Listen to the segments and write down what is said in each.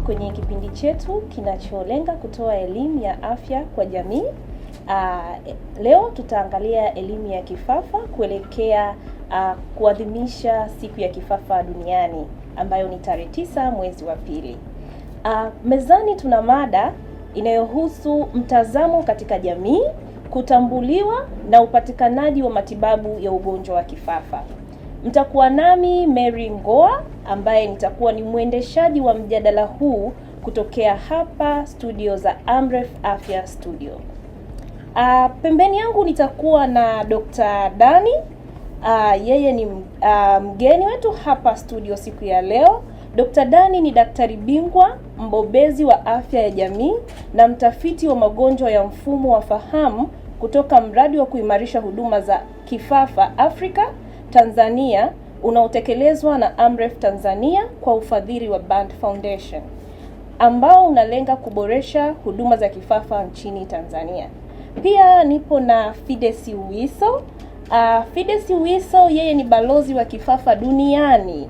kwenye kipindi chetu kinacholenga kutoa elimu ya afya kwa jamii. Leo tutaangalia elimu ya kifafa kuelekea kuadhimisha siku ya kifafa duniani ambayo ni tarehe 9 mwezi wa pili. Mezani tuna mada inayohusu mtazamo katika jamii, kutambuliwa na upatikanaji wa matibabu ya ugonjwa wa kifafa. Mtakuwa nami Mary Ngoa ambaye nitakuwa ni mwendeshaji wa mjadala huu kutokea hapa studio za Amref Afya Studio. Pembeni yangu nitakuwa na Dr. Dani. Yeye ni mgeni wetu hapa studio siku ya leo. Dr. Dani ni daktari bingwa, mbobezi wa afya ya jamii na mtafiti wa magonjwa ya mfumo wa fahamu kutoka mradi wa kuimarisha huduma za kifafa Afrika Tanzania unaotekelezwa na Amref Tanzania kwa ufadhili wa Band Foundation ambao unalenga kuboresha huduma za kifafa nchini Tanzania. Pia nipo na Fides Wiso. Fides Wiso yeye ni balozi wa kifafa duniani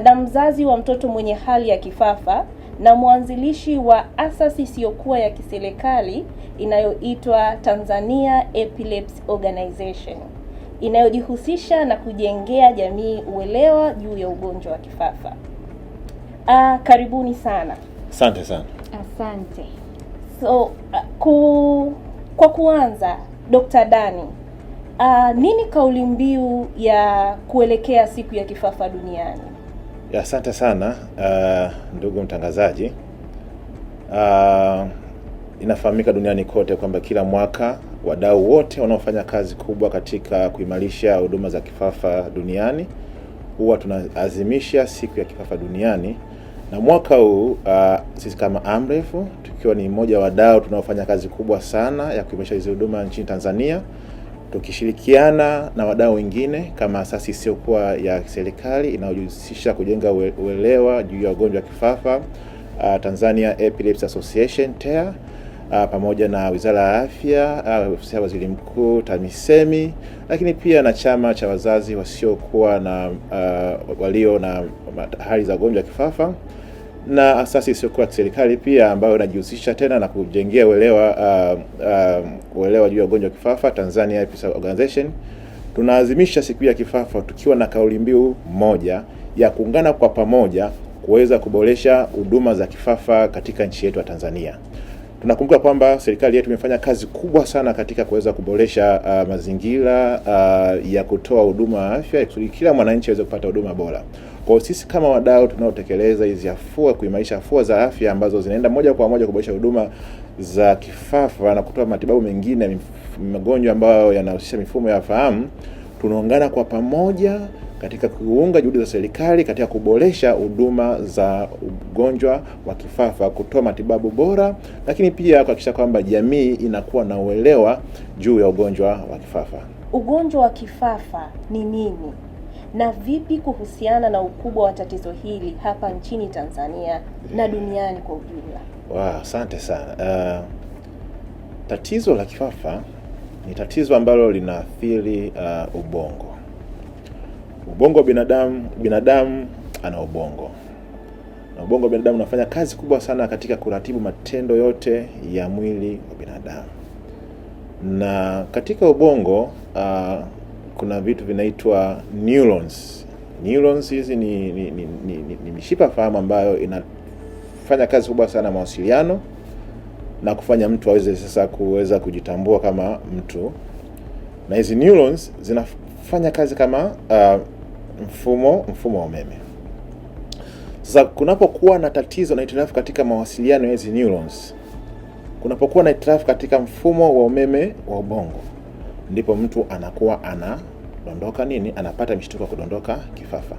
na mzazi wa mtoto mwenye hali ya kifafa na mwanzilishi wa asasi isiyokuwa ya kiserikali inayoitwa Tanzania Epilepsy Organization inayojihusisha na kujengea jamii uelewa juu ya ugonjwa wa kifafa. Karibuni sana. Asante sana. Asante. So kwa kuanza, Dr. Dani, nini kauli mbiu ya kuelekea siku ya kifafa duniani? Asante sana ndugu mtangazaji. Inafahamika duniani kote kwamba kila mwaka wadau wote wanaofanya kazi kubwa katika kuimarisha huduma za kifafa duniani huwa tunaazimisha siku ya kifafa duniani. Na mwaka huu sisi kama Amref tukiwa ni mmoja wa wadau tunaofanya kazi kubwa sana ya kuimarisha hizo huduma nchini Tanzania, tukishirikiana na wadau wengine kama asasi isiyokuwa ya serikali inayojihusisha kujenga uelewa juu ya ugonjwa wa kifafa, Tanzania Epilepsy Association TEA, pamoja na Wizara ya Afya, Ofisi ya Waziri Mkuu TAMISEMI, lakini pia na chama cha wazazi wasiokuwa na walio na hali za ugonjwa wa kifafa, na asasi isiyokuwa ya serikali pia ambayo inajihusisha tena na kujengea uelewa juu ya ugonjwa wa kifafa, Tanzania Epilepsy Organization. Tunaazimisha siku ya kifafa tukiwa na kauli mbiu moja ya kuungana kwa pamoja kuweza kuboresha huduma za kifafa katika nchi yetu ya Tanzania. Tunakumbuka kwamba serikali yetu imefanya kazi kubwa sana katika kuweza kuboresha mazingira ya kutoa huduma ya afya ili kila mwananchi aweze kupata huduma bora. Kwa sisi kama wadau tunaotekeleza hizi kuimarisha afua za afya ambazo zinaenda moja kwa moja kuboresha huduma za kifafa na kutoa matibabu mengine magonjwa ambayo yanahusisha mifumo ya fahamu, tunaungana kwa pamoja katika kuunga juhudi za serikali katika kuboresha huduma za ugonjwa wa kifafa, kutoa matibabu bora, lakini pia kuhakikisha kwamba jamii inakuwa na uelewa juu ya ugonjwa wa kifafa. Ugonjwa wa kifafa ni nini na vipi kuhusiana na ukubwa wa tatizo hili hapa nchini Tanzania na duniani kwa ujumla? Asante sana. Tatizo la kifafa ni tatizo ambalo linaathiri ubongo. Ubongo wa binadamu ana ubongo. Na ubongo wa binadamu unafanya kazi kubwa sana katika kuratibu matendo yote ya mwili wa binadamu. Na katika ubongo kuna vitu vinaitwa neurons. Neurons hizi ni mishipa fahamu ambayo inafanya kazi kubwa sana mawasiliano na kufanya mtu aweze sasa kuweza kujitambua kama mtu. Na hizi neurons zinafanya kazi kama mfumo wa umeme. Sasa kunapokuwa na tatizo na hitilafu katika mawasiliano ya hizi neurons, kunapokuwa na hitilafu katika mfumo wa umeme wa ubongo, ndipo mtu anakuwa anapata mshtuko wa kudondoka kifafa.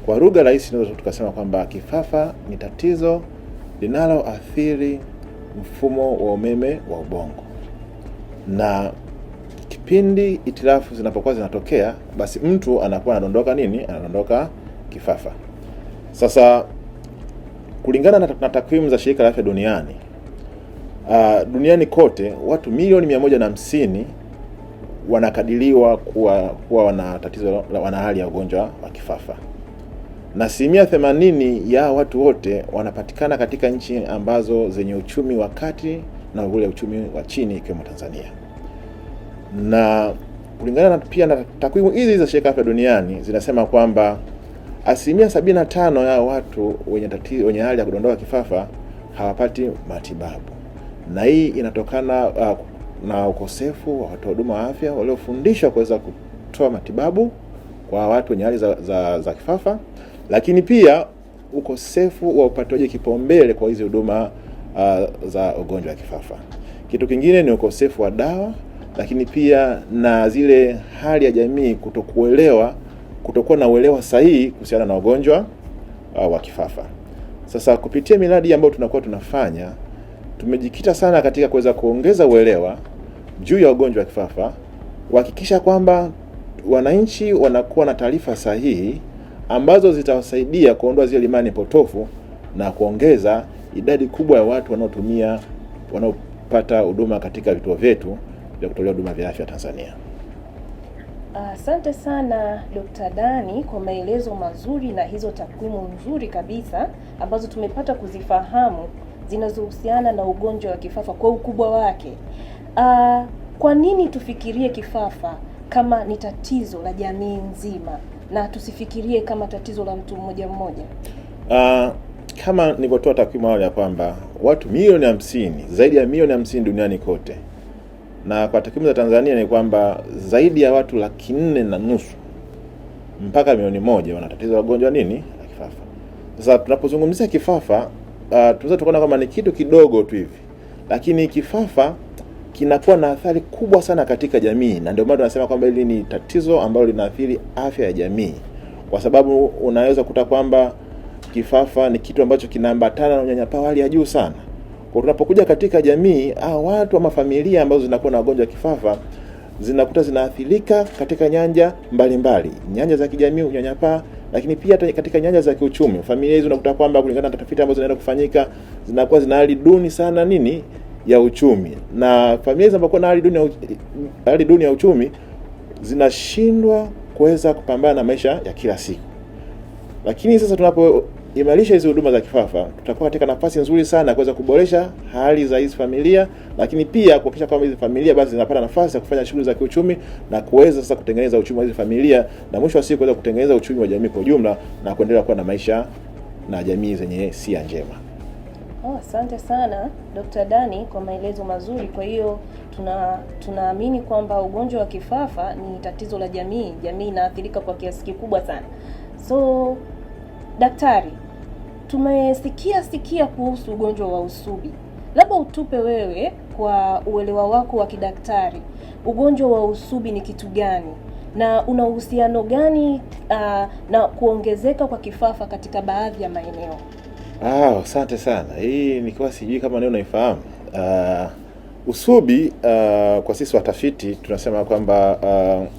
Kwa lugha rahisi tunaweza tukasema kwamba kifafa ni tatizo linaloathiri mfumo wa umeme wa ubongo. Na kipindi hitilafu zinapokuwa zinatokea, basi mtu anakuwa anadondoka kifafa. Sasa kulingana na takwimu za Shirika la Afya Duniani, duniani kote watu milioni 150 wanakadiriwa kuwa wana tatizo, wana hali ya ugonjwa wa kifafa. na 80% ya watu wote wanapatikana katika nchi ambazo zenye uchumi wa kati na ule uchumi wa chini ikiwemo Tanzania. Na kulingana pia na takwimu hizi za Shirika la Afya Duniani zinasema kwamba 75% ya watu wenye hali ya kudondoka kifafa hawapati matibabu. Na hii inatokana na ukosefu wa watoa huduma wa afya waliofundishwa kuweza kutoa matibabu kwa watu wenye hali za kifafa, lakini pia ukosefu wa upataji kipaumbele kwa hizi huduma za ugonjwa wa kifafa. Kitu kingine ni ukosefu wa dawa, lakini pia na zile hali ya jamii kutokuwa na uelewa sahihi kuhusiana na ugonjwa wa kifafa. Sasa kupitia miradi ambayo tunakuwa tunafanya, tumejikita sana katika kuweza kuongeza uelewa juu ya ugonjwa wa kifafa, kuhakikisha kwamba wananchi wanakuwa na taarifa sahihi ambazo zitawasaidia kuondoa zile imani potofu na kuongeza idadi kubwa ya watu wanaopata huduma katika vituo vyetu vya kutolea huduma vya afya Tanzania. Asante sana Dr. Dani kwa maelezo mazuri na hizo takwimu nzuri kabisa ambazo tumepata kuzifahamu zinazohusiana na ugonjwa wa kifafa kwa ukubwa wake. Kwa nini tufikirie kifafa kama ni tatizo la jamii nzima na tusifikirie kama tatizo la mtu mmoja mmoja? Kama nilivyotoa takwimu awali ya kwamba watu milioni 50, zaidi ya milioni 50 duniani kote, na kwa takwimu za Tanzania ni kwamba zaidi ya watu 450,000 mpaka milioni 1 wana tatizo la ugonjwa la kifafa. Sasa tunapozungumzia kifafa, tunaweza tukaona kama ni kitu kidogo tu hivi, lakini kifafa kinakuwa na athari kubwa sana katika jamii, na ndio maana tunasema kwamba hili ni tatizo ambalo linaathiri afya ya jamii, kwa sababu unaweza kuta kwamba kifafa ni kitu ambacho kinaambatana na unyanyapaa hali ya juu sana. Kwa tunapokuja katika jamii, watu ama familia ambazo zinakuwa na ugonjwa wa kifafa zinakuta zinaathirika katika nyanja mbalimbali, nyanja za kijamii, unyanyapaa, lakini pia katika nyanja za kiuchumi. Familia hizo unakuta kwamba kulingana na tafiti ambazo zinaenda kufanyika zinakuwa zina hali duni sana ya uchumi, na familia hizo ambazo na hali duni ya uchumi zinashindwa kuweza kupambana na maisha ya kila siku. Lakini sasa tunapoimarisha hizi huduma za kifafa, tutakuwa katika nafasi nzuri sana ya kuweza kuboresha hali za hizi familia, lakini pia kuhakikisha kwamba hizi familia basi zinapata nafasi ya kufanya shughuli za kiuchumi na kuweza sasa kutengeneza uchumi wa hizi familia, na mwisho wa siku kuweza kutengeneza uchumi wa jamii kwa ujumla na kuendelea kuwa na maisha na jamii zenye sia njema. Asante sana Dr. Dani kwa maelezo mazuri. Kwa hiyo tunaamini kwamba ugonjwa wa kifafa ni tatizo la jamii. Jamii inaathirika kwa kiasi kikubwa sana. So daktari, tumesikia kuhusu ugonjwa wa usubi. Labda utupe wewe kwa uelewa wako wa kidaktari, ugonjwa wa usubi ni kitu gani na una uhusiano gani na kuongezeka kwa kifafa katika baadhi ya maeneo? Asante sana. Hii nikiwa sijui kama leo unaifahamu. Usubi, kwa sisi watafiti tunasema kwamba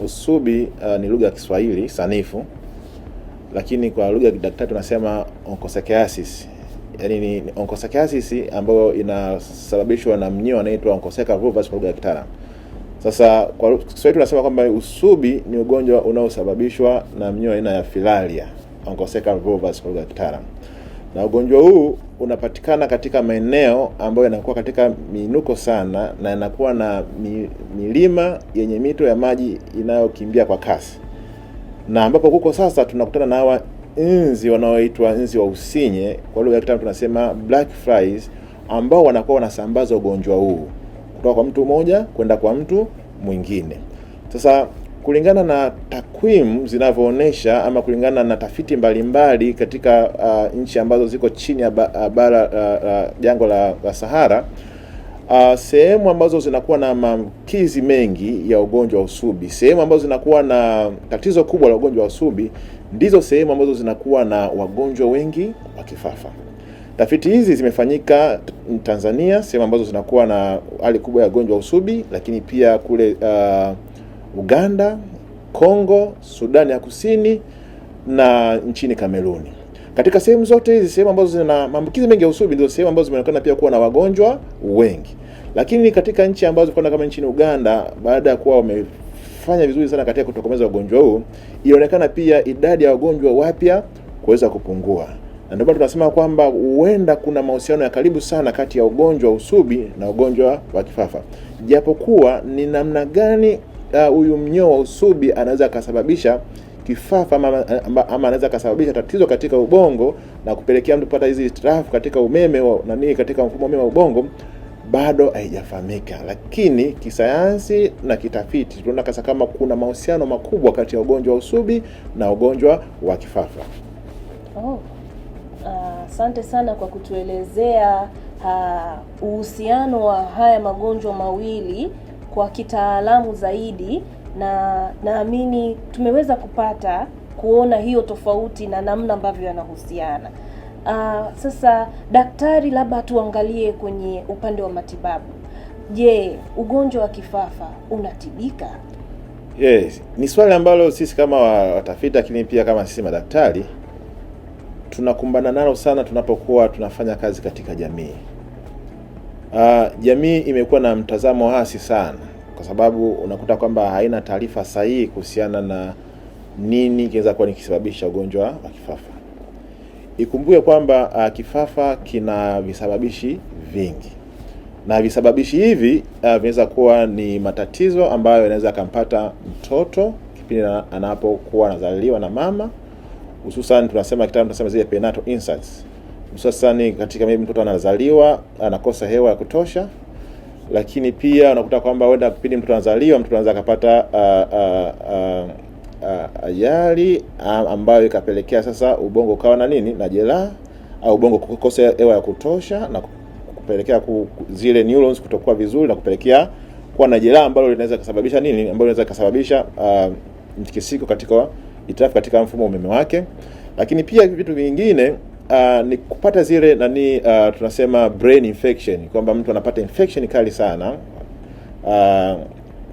usubi ni lugha ya Kiswahili sanifu, lakini kwa lugha ya kidaktari tunasema onchocerciasis. Yaani ni onchocerciasis ambayo inasababishwa na mnyoo anaitwa Onchocerca vulvus kwa lugha ya kitaalamu. Sasa kwa Kiswahili tunasema kwamba usubi ni ugonjwa unaosababishwa na mnyoo aina ya Filaria, Onchocerca vulvus kwa lugha ya kitaalamu. Na ugonjwa huu unapatikana katika maeneo ambayo yanakuwa katika miinuko sana na yanakuwa na milima yenye mito ya maji inayokimbia kwa kasi. Na ambapo huko sasa tunakutana na hawa nzi wanaoitwa nzi wa usinye, kwa lugha ya kitaalamu tunasema black flies, ambao wanakuwa wanasambaza ugonjwa huu kutoka kwa mtu mmoja kwenda kwa mtu mwingine. Sasa kulingana na takwimu zinavyoonyesha ama kulingana na tafiti mbalimbali katika nchi ambazo ziko chini ya bara jangwa la Sahara, sehemu ambazo zinakuwa na maambukizi mengi ya ugonjwa wa usubi, sehemu ambazo zinakuwa na tatizo kubwa la ugonjwa wa usubi, ndizo sehemu ambazo zinakuwa na wagonjwa wengi wa kifafa. Tafiti hizi zimefanyika Tanzania, sehemu ambazo zinakuwa na hali kubwa ya ugonjwa wa usubi, lakini pia kule Uganda, Kongo, Sudani ya Kusini na nchini Kameruni. Katika sehemu zote hizi, sehemu ambazo zina maambukizi mengi ya usubi ndio sehemu ambazo zimeonekana pia kuwa na wagonjwa wengi. Lakini katika nchi ambazo kama nchini Uganda, baada ya kuwa wamefanya vizuri sana katika kutokomeza ugonjwa huu, ilionekana pia idadi ya wagonjwa wapya kuweza kupungua. Na ndio tunasema kwamba huenda kuna mahusiano ya karibu sana kati ya ugonjwa wa usubi na ugonjwa wa kifafa. Japokuwa ni namna gani huyu mnyoo wa usubi anaweza kusababisha kifafa ama anaweza kusababisha tatizo katika ubongo na kupelekea mtu kupata hizi hitilafu katika katika mfumo wa ubongo, bado haijafahamika. Lakini kisayansi na kitafiti tunaona kama kuna mahusiano makubwa kati ya ugonjwa wa usubi na ugonjwa wa kifafa. Asante sana kwa kutuelezea uhusiano wa haya magonjwa mawili kwa kitaalamu zaidi, na naamini tumeweza kuona hiyo tofauti na namna ambavyo yanahusiana. Sasa daktari, labda tuangalie kwenye upande wa matibabu. Je, ugonjwa wa kifafa unatibika? Yes, ni swali ambalo sisi kama watafiti lakini pia kama sisi madaktari tunakumbana nalo sana tunapokuwa tunafanya kazi katika jamii. Jamii imekuwa na mtazamo hasi sana, kwa sababu unakuta kwamba haina taarifa sahihi kuhusiana na nini kinaweza kuwa nikisababisha ugonjwa wa kifafa. Ikumbuke kwamba kifafa kina visababishi vingi, na visababishi hivi vinaweza kuwa ni matatizo ambayo yanaweza kumpata mtoto kipindi anapokuwa anazaliwa na mama, hususan tunasema zile prenatal insults. Hususan katika mtoto anazaliwa anakosa hewa ya kutosha, lakini pia unakuta kwamba wenda kipindi mtoto anazaliwa mtoto anaweza kupata ajali ambayo ikapelekea sasa ubongo ukawa na jeraha, au ubongo kukosa hewa ya kutosha na kupelekea zile neurons kutokuwa vizuri na kupelekea kuwa na jeraha ambalo linaweza kusababisha ambalo linaweza kusababisha mtikisiko katika mfumo wa umeme wake. Lakini pia vitu vingine ni kupata zile tunasema brain infection, kwamba mtu anapata infection kali sana,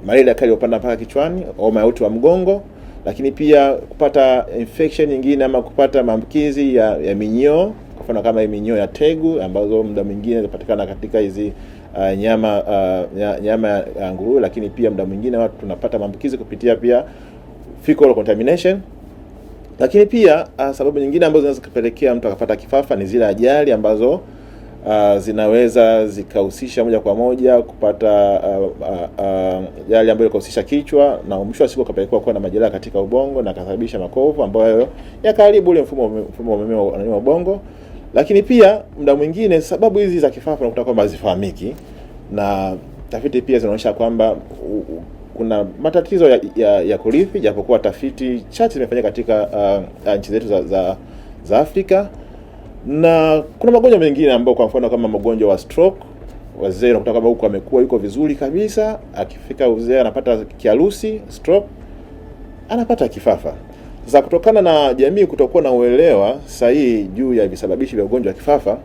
malaria kali upanda mpaka kichwani, homa ya uti wa mgongo. Lakini pia kupata infection nyingine ama kupata maambukizi ya minyoo, kwa mfano kama minyoo ya tegu ambazo muda mwingine zinapatikana katika hizi nyama ya nguruwe. Lakini pia muda mwingine watu tunapata maambukizi kupitia pia fecal contamination. Lakini pia sababu nyingine ambazo zinaweza kupelekea mtu akapata kifafa ni zile ajali ambazo zinaweza zikahusisha moja kwa moja kupata ajali ambayo ikahusisha kichwa, na mwisho wa siku kapelekea kuwa na majeraha katika ubongo na kusababisha makovu ambayo yakaribu ule mfumo wa ubongo. Lakini pia muda mwingine sababu hizi za kifafa unakuta kwamba hazifahamiki, na tafiti pia zinaonyesha kwamba kuna matatizo ya kurithi, japokuwa tafiti chache zimefanyika katika nchi zetu za Afrika. Na kuna magonjwa mengine ambayo kwa mfano kama magonjwa wa stroke, wazee unakuta kwamba huko amekuwa yuko vizuri kabisa, akifika uzee anapata kiharusi, stroke, anapata kifafa. Sasa kutokana na jamii kutokuwa na uelewa sahihi juu ya visababishi vya ugonjwa wa kifafa,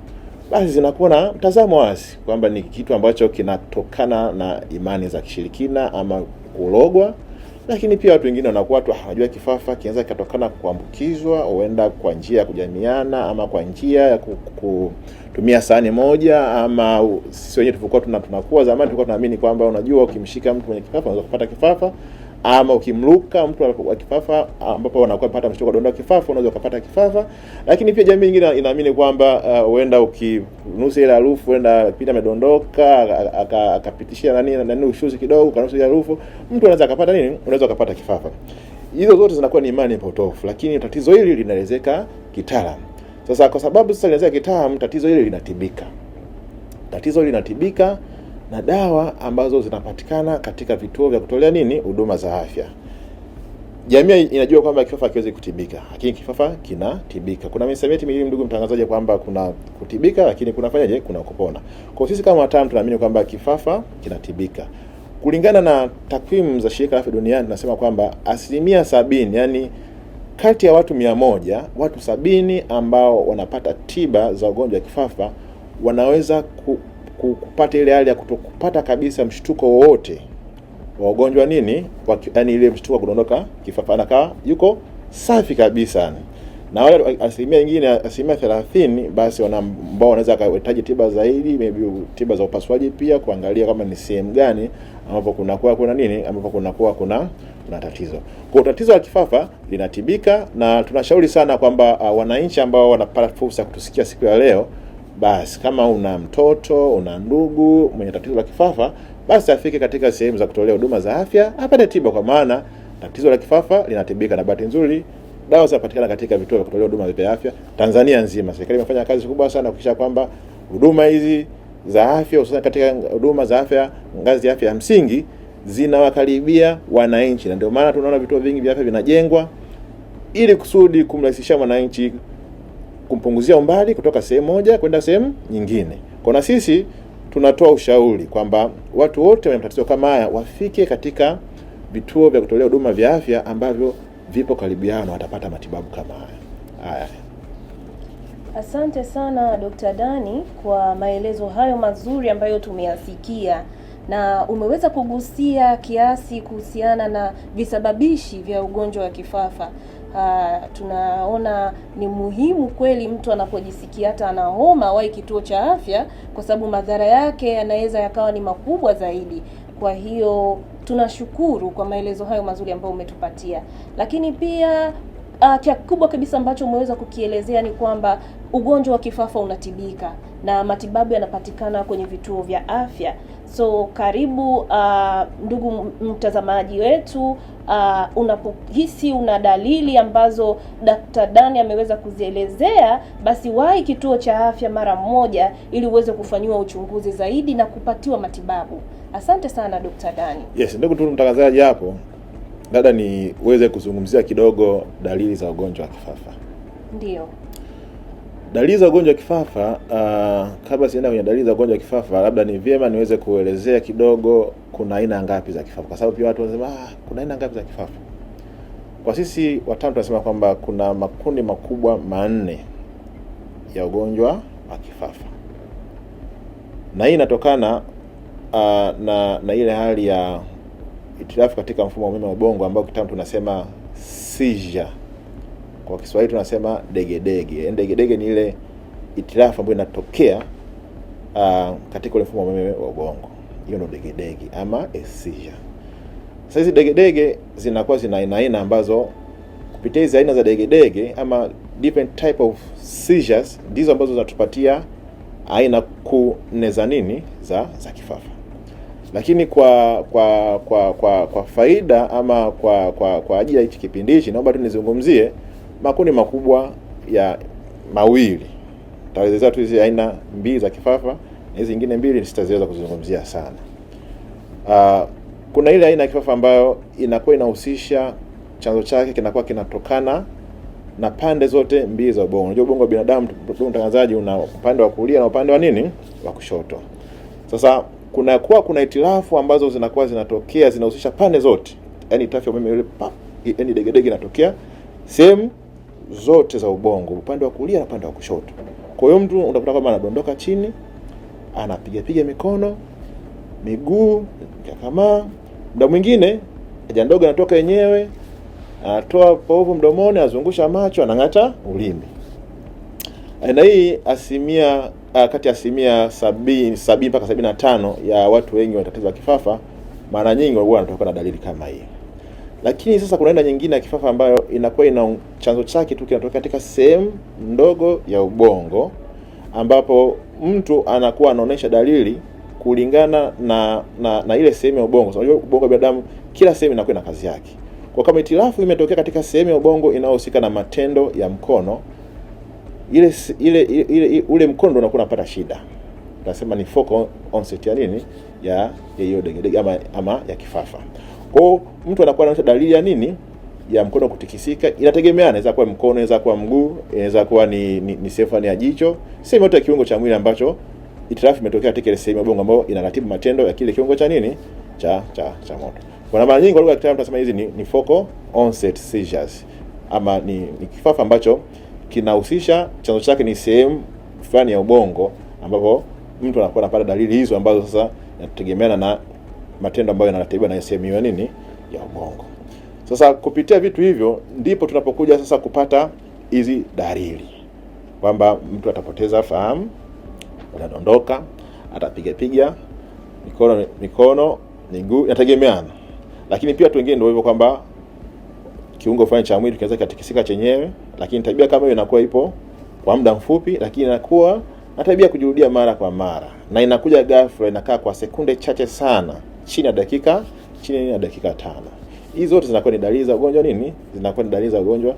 basi zinakuwa na mtazamo wazi kwamba ni kitu ambacho kinatokana na imani za kishirikina ama kulogwa. Lakini pia watu wengine wanakuwa hawajua kifafa kinaweza kutokana kuambukizwa, huenda kwa njia ya kujamiana ama kwa njia ya kutumia sahani moja, ama sisi wenyewe tulikuwa tunakuwa zamani tulikuwa tunaamini kwamba unajua ukimshika mtu mwenye kifafa unaweza kupata kifafa, ama ukimluka mtu wa kifafa ambapo wanakuwa pata mshtuko donda kifafa unaweza kupata kifafa. Lakini pia jamii nyingine inaamini kwamba huenda ukinusa ile harufu, huenda pindi amedondoka akapitishia ushuzi kidogo kanusa ile harufu, mtu anaweza kupata unaweza kupata kifafa. Hizo zote zinakuwa ni imani potofu, lakini tatizo hili linaelezeka kitaalamu. Sasa kwa sababu sasa linaelezeka kitaalamu, tatizo hili linatibika. Tatizo linatibika na dawa ambazo zinapatikana katika vituo vya kutolea huduma za afya. Jamii inajua kwamba kifafa hakiwezi kutibika, lakini kifafa kinatibika. Kuna misamiati miwili ndugu mtangazaji, kwamba kuna kutibika lakini kuna kupona. Kwa sisi kama wataalamu tunaamini kwamba kifafa kinatibika. Kulingana na takwimu za Shirika la Afya Duniani tunasema kwamba 70%, yani kati ya watu 100, watu 70 ambao wanapata tiba za ugonjwa wa kifafa wanaweza kupata ile hali ya kutokupata kabisa mshtuko wowote wa ugonjwa yani ile mshtuko kudondoka kifafa, anakaa yuko safi kabisa. na wale asilimia nyingine, asilimia 30 basi ambao wanaweza kuhitaji tiba zaidi, maybe tiba za upasuaji pia, kuangalia kama ni sehemu gani ambapo kuna tatizo. Kwa tatizo la kifafa linatibika, na tunashauri sana kwamba wananchi ambao wanapata fursa kutusikia siku ya leo, basi kama una mtoto, una ndugu mwenye tatizo la kifafa, basi afike katika sehemu za kutolea huduma za afya apate tiba, kwa maana tatizo la kifafa linatibika. Na bahati nzuri dawa zinapatikana katika vituo vya kutolea huduma za afya Tanzania nzima. Serikali imefanya kazi kubwa sana kuhakikisha kwamba huduma hizi za afya, hususan katika huduma za afya ngazi ya afya ya msingi, zinawakaribia wananchi, na ndio maana tunaona vituo vingi vya afya vinajengwa ili kusudi kumrahisishia wananchi, kumpunguzia umbali kutoka sehemu moja kwenda sehemu nyingine. Kwa na sisi tunatoa ushauri kwamba watu wote wenye matatizo kama haya wafike katika vituo vya kutolea huduma vya afya ambavyo vipo karibu yao na watapata matibabu kama haya. Asante sana Dr. Dani kwa maelezo hayo mazuri ambayo tumeyasikia, na umeweza kugusia kiasi kuhusiana na visababishi vya ugonjwa wa kifafa. Tunaona ni muhimu kweli mtu anapojisikia hata ana homa wahi kituo cha afya, kwa sababu madhara yake yanaweza yakawa ni makubwa zaidi. Kwa hiyo tunashukuru kwa maelezo hayo mazuri ambayo umetupatia, lakini pia kikubwa kabisa ambacho umeweza kukielezea ni kwamba ugonjwa wa kifafa unatibika na matibabu yanapatikana kwenye vituo vya afya. So karibu ndugu mtazamaji wetu, unapohisi una dalili ambazo Dr. Dani ameweza kuzielezea, basi wahi kituo cha afya mara moja ili uweze kufanyiwa uchunguzi zaidi na kupatiwa matibabu. Asante sana Dr. Dani. Yes, ndugu tu mtangazaji, hapo dada ni uweze kuzungumzia kidogo dalili za ugonjwa wa kifafa. Ndio. Dalili za ugonjwa wa kifafa, kabla sienda kwenye dalili za ugonjwa wa kifafa, labda ni vyema niweze kuelezea kidogo kuna aina ngapi za kifafa, kwa sababu pia watu wanasema kuna aina ngapi za kifafa. Kwa sisi wataalamu tunasema kwamba kuna makundi makubwa 4 ya ugonjwa wa kifafa, na hii inatokana na ile hali ya itilafu katika mfumo wa umeme wa ubongo ambao kitaalamu tunasema seizure. Kwa Kiswahili tunasema degedege. Degedege ni ile itilafu ambayo inatokea katika ule mfumo wa umeme wa ubongo. Hiyo ndio degedege ama seizure. Sasa hizi degedege zinakuwa zina aina ambazo, kupitia hizo aina za degedege ama different type of seizures, ndizo ambazo zinatupatia aina kuu za kifafa. Lakini kwa faida ama kwa ajili ya hiki kipindi hichi, naomba tu nizungumzie makundi makubwa ya mawili. Tawezesha tu hizi aina 2 za kifafa, na hizi nyingine 2 sitaweza kuzungumzia sana. Kuna ile aina ya kifafa ambayo inakuwa inahusisha chanzo chake kinakuwa kinatokana na pande zote 2 za ubongo. Unajua ubongo wa binadamu, ndugu mtangazaji, una upande wa kulia na upande wa kushoto. Sasa kuna itilafu ambazo zinakuwa zinatokea zinahusisha pande zote. Yaani itilafu ya umeme ile yaani degedege inatokea sehemu zote za ubongo, upande wa kulia na upande wa kushoto. Kwa hiyo mtu unakuta kama anadondoka chini, anapiga mikono, miguu, kama muda mwingine haja ndogo inatoka yenyewe, anatoa povu mdomoni, azungusha macho, anang'ata ulimi. Na hii kati ya asilimia 70 mpaka 75 ya watu wengi wana tatizo la kifafa mara nyingi huwa wanatoka na dalili kama hii. Lakini sasa kuna aina nyingine ya kifafa ambayo inakuwa ina chanzo chake tu kinatoka katika sehemu ndogo ya ubongo, ambapo mtu anakuwa anaonesha dalili kulingana na ile sehemu ya ubongo. Unajua ubongo wa binadamu kila sehemu inakuwa na kazi yake. Kwa kama itilafu imetokea katika sehemu ya ubongo inayohusika na matendo ya mkono, ule mkono unakuwa unapata shida. Tunasema ni focal onset ya hiyo degedege ama ya kifafa. Kwa hiyo mtu anakuwa anaonyesha dalili ya mkono kutikisika. Inategemeana, inaweza kuwa mkono, inaweza kuwa mguu, inaweza kuwa ni sehemu ya jicho, sehemu yote ya kiungo cha mwili ambacho itilafu imetokea katika ile sehemu ya ubongo ambayo inaratibu matendo ya kile kiungo cha cha moto. Kwa mara nyingi kwa lugha ya kitaalamu tunasema hizi ni focal onset seizures, ama ni kifafa ambacho kinahusisha chanzo chake ni sehemu fulani ya ubongo, ambapo mtu anakuwa anapata dalili hizo ambazo sasa yanategemeana na matendo ambayo yanaratibiwa na sehemu ya ubongo. Sasa kupitia vitu hivyo ndipo tunapokuja sasa kupata hizi dalili kwamba mtu atapoteza fahamu, atadondoka, atapiga mikono, miguu, inategemeana. Lakini pia watu wengine ndio hivyo kwamba kiungo fulani cha mwili kinaweza katikisika chenyewe, lakini tabia kama hiyo inakuwa ipo kwa muda mfupi, lakini inakuwa na tabia kujirudia mara kwa mara, na inakuja ghafla, inakaa kwa sekunde chache sana, chini ya dakika 5. Hizo zote zinakuwa ni dalili za ugonjwa nini? Zinakuwa ni dalili za ugonjwa.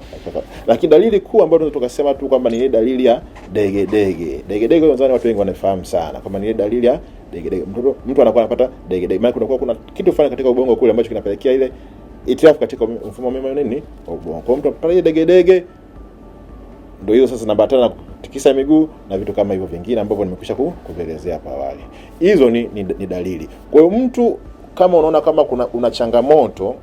Lakini dalili kuu ambayo tunaweza tukasema tu kwamba ni ile dalili ya degedege. Degedege nadhani watu wengi wanafahamu sana kwamba ni ile dalili ya degedege. Mtu anakuwa anapata degedege. Maana kuna kitu fulani katika ubongo kule ambacho kinapelekea ile itilafu katika mfumo wa nini? Ubongo. Kwa mtu anapata ile degedege, ndio hiyo sasa naambatana na kutikisa miguu na vitu kama hivyo vingine ambavyo nimekwisha kuelezea hapo awali. Hizo ni dalili. Kwa hiyo mtu kama unaona kama una changamoto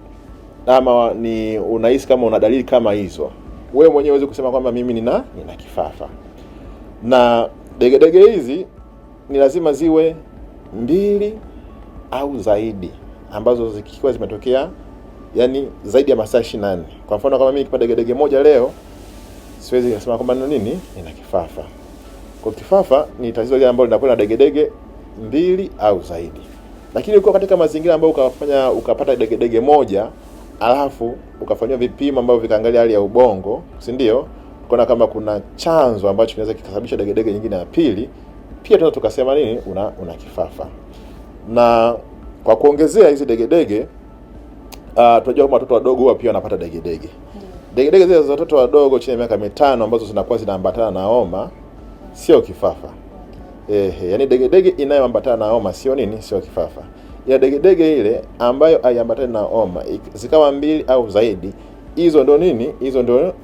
ama ni unahisi kama una dalili kama hizo, wewe mwenyewe uweze kusema kwamba mimi nina kifafa. Na degedege hizi ni lazima ziwe 2 au zaidi, ambazo zikiwa zimetokea yani zaidi ya masaa 24. Kwa mfano kama mimi nikipata degedege moja leo, siwezi kusema kwamba nina kifafa. Kwa kifafa ni tatizo lile ambalo linakuwa na degedege 2 au zaidi. Lakini uko katika mazingira ambayo ukapata degedege moja, alafu ukafanywa vipimo ambavyo vikaangalia hali ya ubongo, si ndio? Ukaona kama kuna chanzo ambacho kinaweza kikasababisha degedege nyingine ya pili, pia tunaweza tukasema nini? Una kifafa. Na kwa kuongezea hizi degedege, tunajua kama watoto wadogo huwa pia wanapata degedege. Degedege zile za watoto wadogo chini ya miaka 5 ambazo zinakuwa zinaambatana na homa, sio kifafa. Yani degedege inayoambatana na homa sio nini? Sio kifafa. Ya degedege ile ambayo haiambatani na homa zikawa 2 au zaidi, hizo ndo nini? Hizo ndo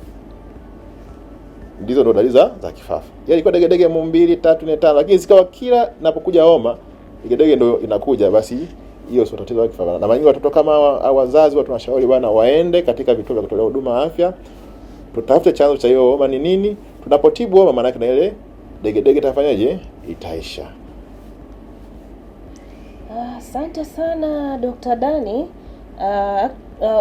dalili za kifafa. Yani ilikuwa degedege 2, 3, 4, 5, lakini zikawa kila napokuja homa degedege ndo inakuja, basi hiyo sio tatizo la kifafa. Na mara watoto kama wazazi watu tunashauri bwana waende katika vituo vya kutolea huduma ya afya, tutafute chanzo cha hiyo homa ni nini. Tunapotibu homa, maana yake na ile degedege itafanyaje? Itaisha. Asante sana Dr. Dani.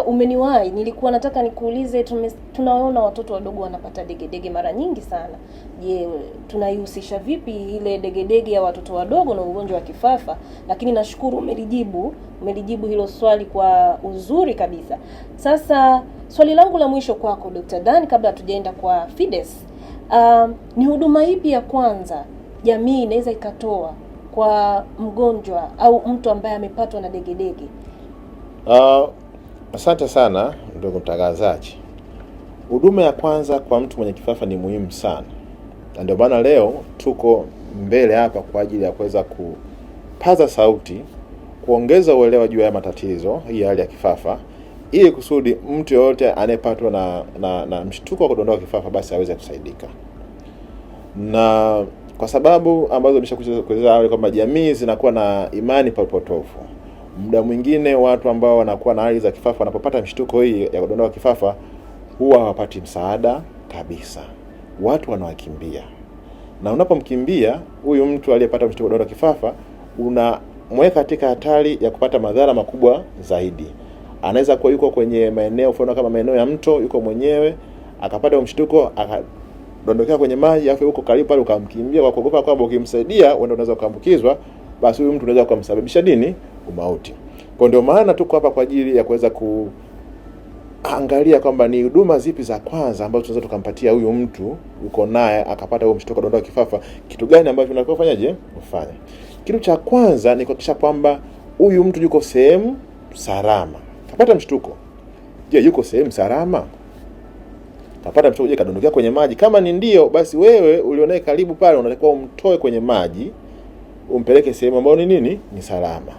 Umeniwahi, nilikuwa nataka nikuulize, tunaona watoto wadogo wanapata degedege mara nyingi sana. Je, tunaihusisha vipi ile degedege ya watoto wadogo na ugonjwa wa kifafa? Lakini nashukuru umelijibu hilo swali kwa uzuri kabisa. Sasa swali langu la mwisho kwako Dr. Dani, kabla hatujaenda kwa Fides, ni huduma ipi ya kwanza jamii inaweza ikatoa kwa mgonjwa au mtu ambaye amepatwa na degedege? Asante sana ndugu mtangazaji. Huduma ya kwanza kwa mtu mwenye kifafa ni muhimu sana. Na ndio maana leo tuko mbele hapa kwa ajili ya kuweza kupaza sauti, kuongeza uelewa juu ya matatizo hii hali ya kifafa, ili kusudi mtu yote anayepatwa na mshtuko wa kudondoka kifafa basi aweze kusaidika. Na kwa sababu ambazo nimeshakueleza awali kwamba jamii zinakuwa na imani potofu. Muda mwingine watu ambao wanakuwa na hali za kifafa wanapopata mshtuko hii ya kudondoka kifafa huwa hawapati msaada kabisa. Watu wanawakimbia. Na unapomkimbia huyu mtu aliyepata mshtuko wa kudondoka kifafa, unamweka katika hatari ya kupata madhara makubwa zaidi. Anaweza kuwa yuko kwenye maeneo mfano kama maeneo ya mto, yuko mwenyewe akapata mshtuko akadondokea kwenye maji, afu yuko karibu pale ukamkimbia kwa kuogopa kwamba ukimsaidia unaweza kuambukizwa, basi huyu mtu unaweza kumsababisha nini? Umauti. Kwa ndio maana tuko hapa kwa ajili ya kuweza kuangalia kwamba ni huduma zipi za kwanza ambazo tunaweza tukampatia huyu mtu uko naye akapata huo mshtuko kudondoka kifafa, kitu gani ambacho tunatakiwa kufanyaje? Ufanye. Kitu cha kwanza ni kuhakikisha kwamba huyu mtu yuko sehemu salama. Kapata mshtuko. Je, yuko sehemu salama? Kapata mshtuko, je kadondokea kwenye maji? Kama ni ndio, basi wewe ulionaye karibu pale unatakiwa umtoe kwenye maji, umpeleke sehemu ambayo ni nini? Ni salama.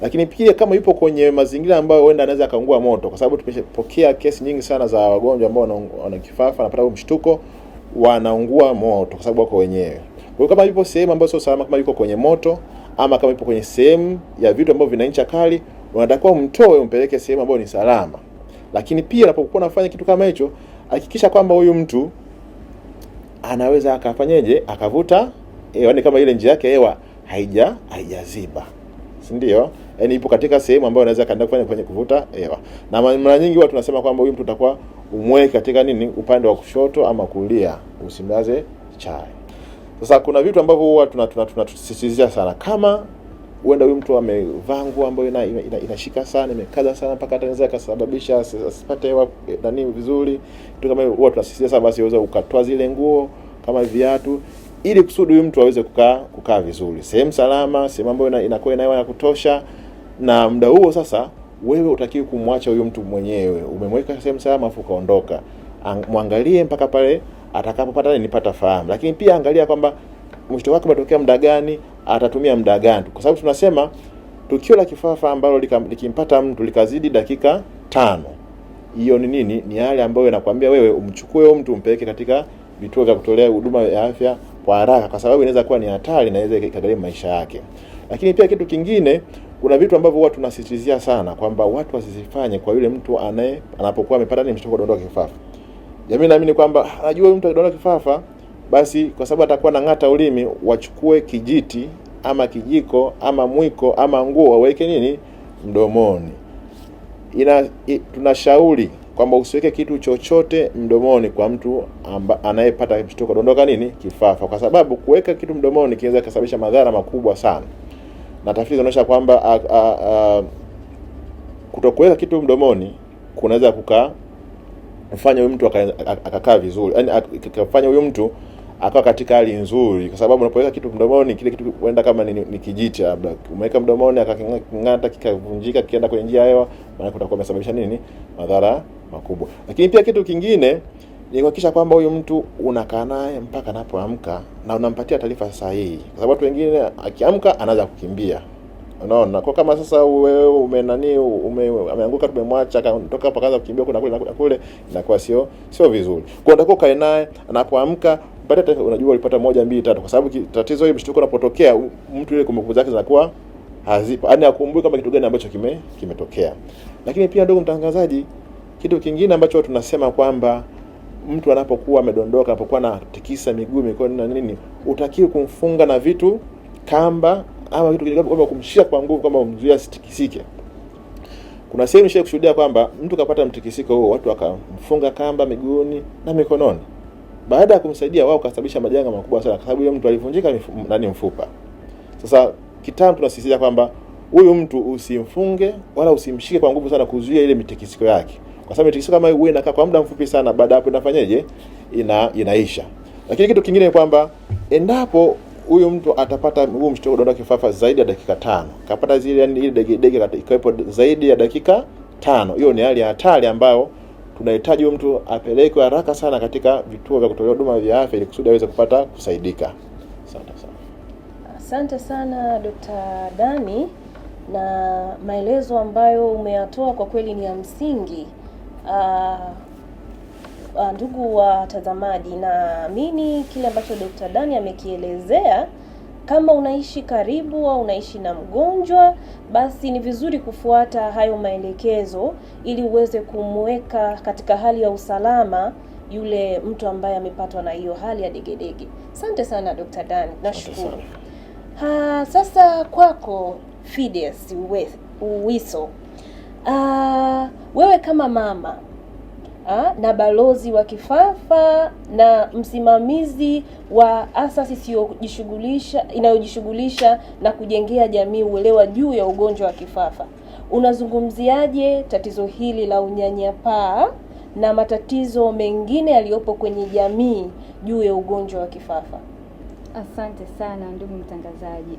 Lakini pia kama yupo kwenye mazingira ambayo huenda anaweza akaungua moto, kwa sababu tumepokea kesi nyingi sana za wagonjwa ambao wana kifafa wanapata mshtuko wanaungua moto kwa sababu wako wenyewe. Kwa hiyo kama yupo sehemu ambayo sio salama, kama yuko kwenye moto ama kama yupo kwenye sehemu ya vitu ambavyo vina ncha kali, unatakiwa umtoe umpeleke sehemu ambayo ni salama. Lakini pia unapokuwa unafanya kitu kama hicho, hakikisha kwamba huyu mtu anaweza akafanyeje? Akavuta yaani kama ile njia yake hewa haijaziba. Si ndio? Yaani ipo katika sehemu ambayo anaweza kaenda kufanya kuvuta hewa. Na mara nyingi watu tunasema kwamba huyu mtu utakuwa umweke katika nini, upande wa kushoto ama kulia, usimlaze chali. Sasa kuna vitu ambavyo huwa tunatusisitizia sana, kama huenda huyu mtu amevaa nguo ambayo inashika sana, imekaza sana mpaka hata inaweza kusababisha asipate hewa nani vizuri, kitu kama huwa tunasisitiza sana, basi uweze ukatoa zile nguo kama viatu, ili kusudi huyu mtu aweze kukaa vizuri sehemu salama, sehemu ambayo inakuwa ina hewa ya kutosha. Na muda huo sasa wewe utakiwa kumwacha huyu mtu mwenyewe, umemweka sehemu salama afu kaondoka, muangalie mpaka pale atakapopata nipata fahamu. Lakini pia angalia kwamba mshtuko wake umetokea muda gani, atatumia muda gani, kwa sababu tunasema tukio la kifafa ambalo likimpata mtu likazidi dakika 5, hiyo ni nini? Ni hali ambayo inakwambia wewe umchukue huyo mtu umpeleke katika vituo vya kutolea huduma ya afya kwa haraka, kwa sababu inaweza kuwa ni hatari na inaweza ikagharimu maisha yake. Lakini pia kitu kingine, kuna vitu ambavyo huwa tunasisitizia sana kwamba watu wasizifanye kwa yule mtu anapokuwa amepata mshtuko wa kudondoka kifafa. Jamii naamini kwamba anajua mtu akidondoka kifafa, basi kwa sababu atakuwa na ng'ata ulimi, wachukue kijiti ama kijiko ama mwiko ama nguo waweke nini mdomoni. Tunashauri kwamba usiweke kitu chochote mdomoni kwa mtu anayepata mshtuko kudondoka nini kifafa, kwa sababu kuweka kitu mdomoni kinaweza kusababisha madhara makubwa sana. Na tafiti zinaonyesha kwamba kutokuweka kitu mdomoni kunaweza kufanya huyu mtu akakaa vizuri, yani akafanya huyu mtu akawa katika hali nzuri, kwa sababu unapoweka kitu mdomoni, kile kitu huenda kama ni kijiti, labda umeweka mdomoni akaking'ata kikavunjika kienda kwenye njia ya hewa, maana kutakuwa umesababisha nini madhara makubwa. Lakini pia kitu kingine ni kuhakikisha kwamba huyu mtu unakaa naye mpaka anapoamka na unampatia taarifa sahihi, kwa sababu watu wengine akiamka anaanza kukimbia. Unaona, kwa kama sasa wewe ameanguka, tumemwacha akatoka hapa kaanza kukimbia kuna kule, inakuwa sio vizuri. Kwa unataka kae naye anapoamka, baada unajua ulipata 1 2 3, kwa sababu tatizo hili mshtuko unapotokea mtu ile kumbukumbu zake zinakuwa hazipo, yani akumbuke kama kitu gani ambacho kimetokea. Lakini pia ndugu mtangazaji, kitu kingine ambacho tunasema kwamba mtu anapokuwa amedondoka, anapokuwa na tikisa miguu, mikono na nini, utakiwa kumfunga na vitu, kamba ama kitu kingine kama kumshika kwa nguvu kama umzuia asitikisike. Kuna sehemu nishaye kushuhudia kwamba mtu kapata mtikisiko huo, watu wakamfunga kamba miguuni na mikononi. Baada ya kumsaidia wao kasababisha majanga makubwa sana, kwa sababu yule mtu alivunjika mfupa. Sasa kitamu tunasisitiza kwamba huyu mtu usimfunge wala usimshike kwa nguvu sana kuzuia ile mitikisiko yake, kwa sababu mitikisiko kama hiyo inakaa kwa muda mfupi sana, baada hapo inafanyaje, inaisha. Lakini kitu kingine kwamba endapo huyu mtu atapata huu mshtuko kudondoka kifafa zaidi ya dakika 5, kapata zile yani ile dege ikawepo zaidi ya dakika 5, hiyo ni hali ya hatari ambayo tunahitaji huyu mtu apelekwe haraka sana katika vituo vya kutolea huduma vya afya ili kusudi aweze kupata kusaidika. Asante sana. Asante sana Dr. Dani, na maelezo ambayo umeyatoa kwa kweli ni ya msingi. Ndugu watazamaji, naamini kile ambacho Dr. Dani amekielezea, kama unaishi karibu au unaishi na mgonjwa, basi ni vizuri kufuata hayo maelekezo ili uweze kumweka katika hali ya usalama yule mtu ambaye amepatwa na hiyo hali ya degedege. Asante sana Dr. Dani, nashukuru. Sasa kwako Fides Uwiso, wewe kama mama na balozi wa kifafa na msimamizi wa asasi inayojishughulisha na kujengea jamii uelewa juu ya ugonjwa wa kifafa, unazungumziaje tatizo hili la unyanyapaa na matatizo mengine yaliyopo kwenye jamii juu ya ugonjwa wa kifafa? Asante sana ndugu mtangazaji.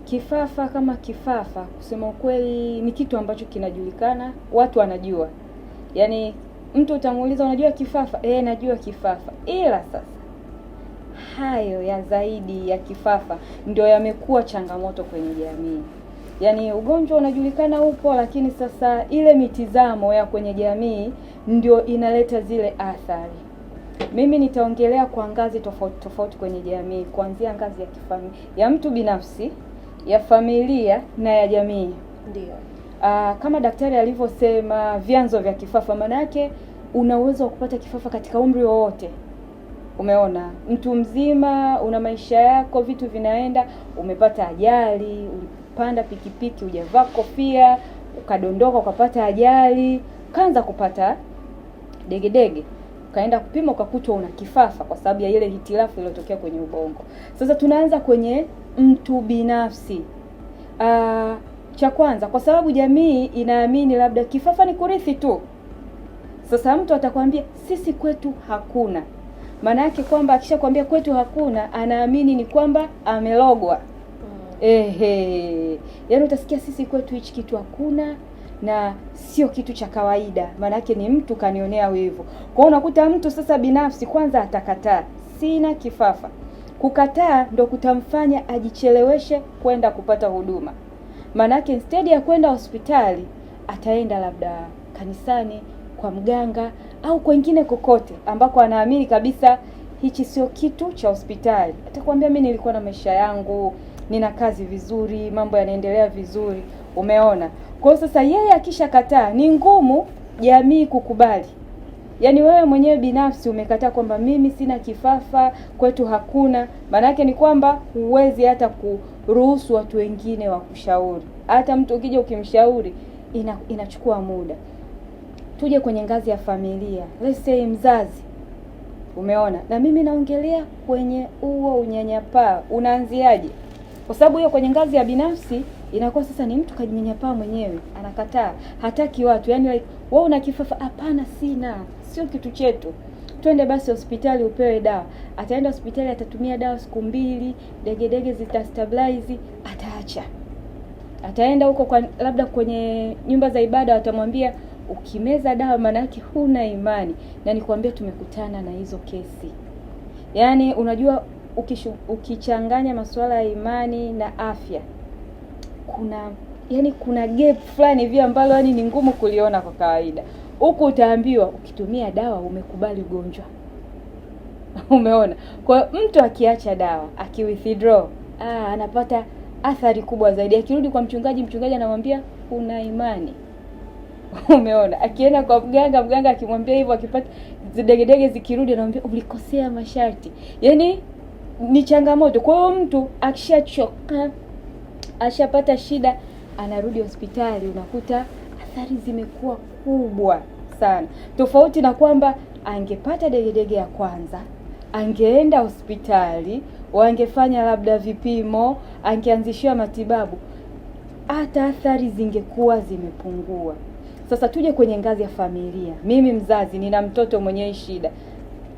Kifafa kama kifafa, kusema ukweli ni kitu ambacho kinajulikana, watu wanajua. Yaani mtu utamuuliza unajua kifafa? Najua kifafa. Ila sasa hayo ya zaidi ya kifafa ndio yamekuwa changamoto kwenye jamii. Yaani ugonjwa unajulikana upo, lakini sasa ile mitizamo ya kwenye jamii ndio inaleta zile athari. Mimi nitaongelea kwa ngazi tofauti kwenye jamii, kuanzia ngazi ya kifamilia, ya mtu binafsi, ya familia na ya jamii. Ndio. Kama daktari alivyosema, vyanzo vya kifafa, maana yake una uwezo wa kupata kifafa katika umri wowote. Umeona, mtu mzima, una maisha yako, vitu vinaenda, umepata ajali, ulipanda pikipiki, hujavaa kofia, ukadondoka ukapata ajali, kaanza kupata degedege, ukaenda kupima ukakutwa una kifafa kwa sababu ya ile hitilafu iliyotokea kwenye ubongo. Sasa tunaanza kwenye mtu binafsi. Cha kwanza, kwa sababu jamii inaamini labda kifafa ni kurithi tu. Sasa mtu atakwambia sisi kwetu hakuna. Maana yake kwamba akishakwambia kwetu hakuna, anaamini ni kwamba amelogwa. Yaani utasikia sisi kwetu hichi kitu hakuna na sio kitu cha kawaida. Maana yake ni mtu kanionea wivu. Kwa hiyo unakuta mtu sasa binafsi kwanza atakataa, sina kifafa. Kukataa ndo kutamfanya ajicheleweshe kwenda kupata huduma. Maana yake instead ya kwenda hospitali ataenda labda kanisani, kwa mganga au kwengine kokote ambako anaamini kabisa hichi sio kitu cha hospitali. Atakwambia mimi nilikuwa na maisha yangu, nina kazi vizuri, mambo yanaendelea vizuri. Umeona? Kwa hiyo sasa yeye akishakataa ni ngumu jamii kukubali. Yaani wewe mwenyewe binafsi umekataa kwamba mimi sina kifafa, kwetu hakuna. Maana yake ni kwamba huwezi hata kuruhusu watu wengine wakushauri. Hata mtu ukija ukimshauri inachukua muda. Tuje kwenye ngazi ya familia. Let's say mzazi. Umeona? Na mimi naongelea kwenye huo unyanyapaa. Unaanziaje? Kwa sababu hiyo kwenye ngazi ya binafsi inakuwa sasa ni mtu kajinyanyapaa mwenyewe, anakataa, hataki watu. Yaani like wewe una kifafa, hapana sina, sio kitu chetu. Twende basi hospitali upewe dawa. Ataenda hospitali, atatumia dawa siku 2, degedege zitastabilize, ataacha. Ataenda huko kwa labda kwenye nyumba za ibada, watamwambia ukimeza dawa maana yake huna imani. Na nikwambia tumekutana na hizo kesi. Yaani unajua ukichanganya masuala ya imani na afya, kuna gap fulani hivi ambalo yani ni ngumu kuliona kwa kawaida. Huku utaambiwa ukitumia dawa umekubali ugonjwa. Umeona? Kwa mtu akiacha dawa, akiwithdraw, anapata athari kubwa zaidi. Akirudi kwa mchungaji anamwambia una imani. Umeona? Akienda kwa mganga akimwambia hivyo, akipata degedege zikirudi anamwambia ulikosea masharti. Yaani ni changamoto. Kwa hiyo mtu akishachoka, ashapata shida, anarudi hospitali, unakuta athari zimekuwa kubwa sana. Tofauti na kwamba angepata degedege ya kwanza, angeenda hospitali, wangefanya labda vipimo, angeanzishiwa matibabu, hata athari zingekuwa zimepungua. Sasa tuje kwenye ngazi ya familia. Mimi mzazi nina mtoto mwenye shida.